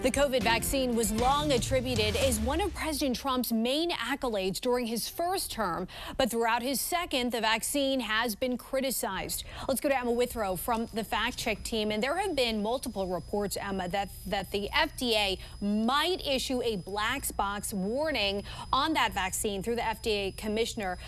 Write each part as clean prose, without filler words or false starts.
The COVID vaccine was long attributed as one of President Trump's main accolades during his first term. But throughout his second, the vaccine has been criticized. Let's go to Emma Withrow from the Fact Check team. And there have been multiple reports, Emma, that the FDA might issue a black box warning on that vaccine through the FDA Commissioner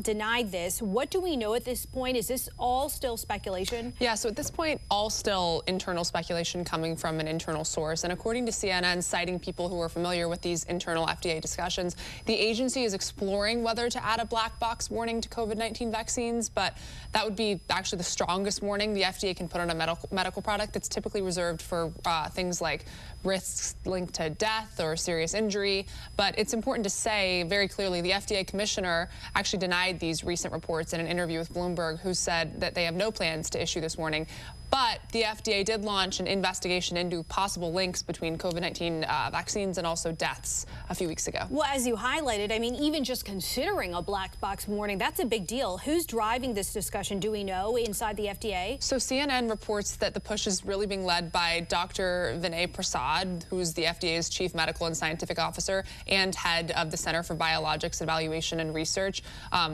denied this. What do we know at this point? Is this all still speculation? Yeah, so at this point, all still internal speculation coming from an internal source. And according to CNN, citing people who are familiar with these internal FDA discussions, the agency is exploring whether to add a black box warning to COVID-19 vaccines, but that would be actually the strongest warning the FDA can put on a medical product that's typically reserved for things like risks linked to death or serious injury. But it's important to say very clearly the FDA Commissioner actually denied these recent reports in an interview with Bloomberg, who said that they have no plans to issue this warning. But the FDA did launch an investigation into possible links between COVID-19 vaccines and also deaths a few weeks ago. Well, as you highlighted, I mean, even just considering a black box warning, that's a big deal. Who's driving this discussion, do we know, inside the FDA? So CNN reports that the push is really being led by Dr. Vinay Prasad, who's the FDA's chief medical and scientific officer and head of the Center for Biologics Evaluation and Research,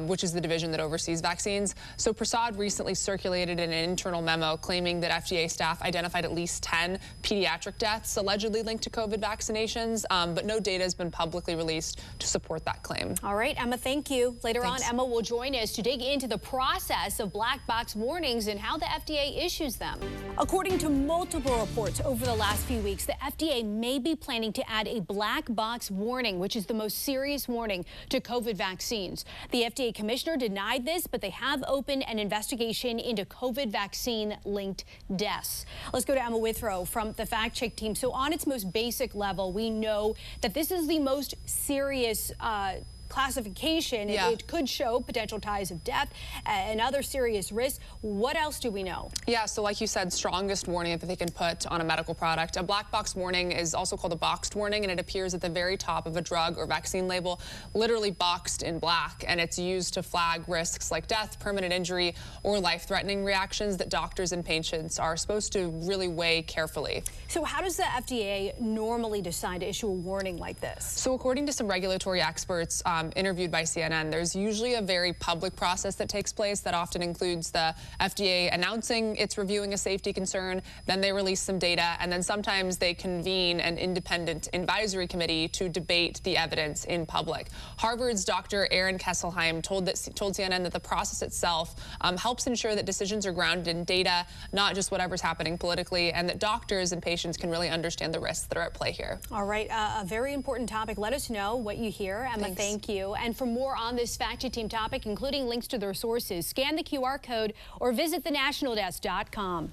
which is the division that oversees vaccines. So Prasad recently circulated an internal memo claiming that FDA staff identified at least 10 pediatric deaths allegedly linked to COVID vaccinations, but no data has been publicly released to support that claim. All right, Emma, thank you. Later Thanks. on, Emma will join us to dig into the process of black box warnings and how the FDA issues them. According to multiple reports over the last few weeks, the FDA may be planning to add a black box warning, which is the most serious warning to COVID vaccines. The FDA Commissioner denied this, but they have opened an investigation into COVID vaccine-linked deaths. Let's go to Emma Withrow from the Fact Check team. So on its most basic level, we know that this is the most serious classification. Yeah. It could show potential ties of death and other serious risks. What else do we know? Yeah, so like you said, strongest warning that they can put on a medical product. A black box warning is also called a boxed warning, and it appears at the very top of a drug or vaccine label, literally boxed in black, and it's used to flag risks like death, permanent injury, or life-threatening reactions that doctors and patients are supposed to really weigh carefully. So how does the FDA normally decide to issue a warning like this? So according to some regulatory experts interviewed by CNN, there's usually a very public process that takes place that often includes the FDA announcing it's reviewing a safety concern, then they release some data, and then sometimes they convene an independent advisory committee to debate the evidence in public. Harvard's Dr. Aaron Kesselheim told CNN that the process itself helps ensure that decisions are grounded in data, not just whatever's happening politically, and that doctors and patients can really understand the risks that are at play here. All right, a very important topic. Let us know what you hear. Emma, Thanks. thank you. And for more on this Fact Check team topic, including links to their sources, scan the QR code or visit thenationaldesk.com.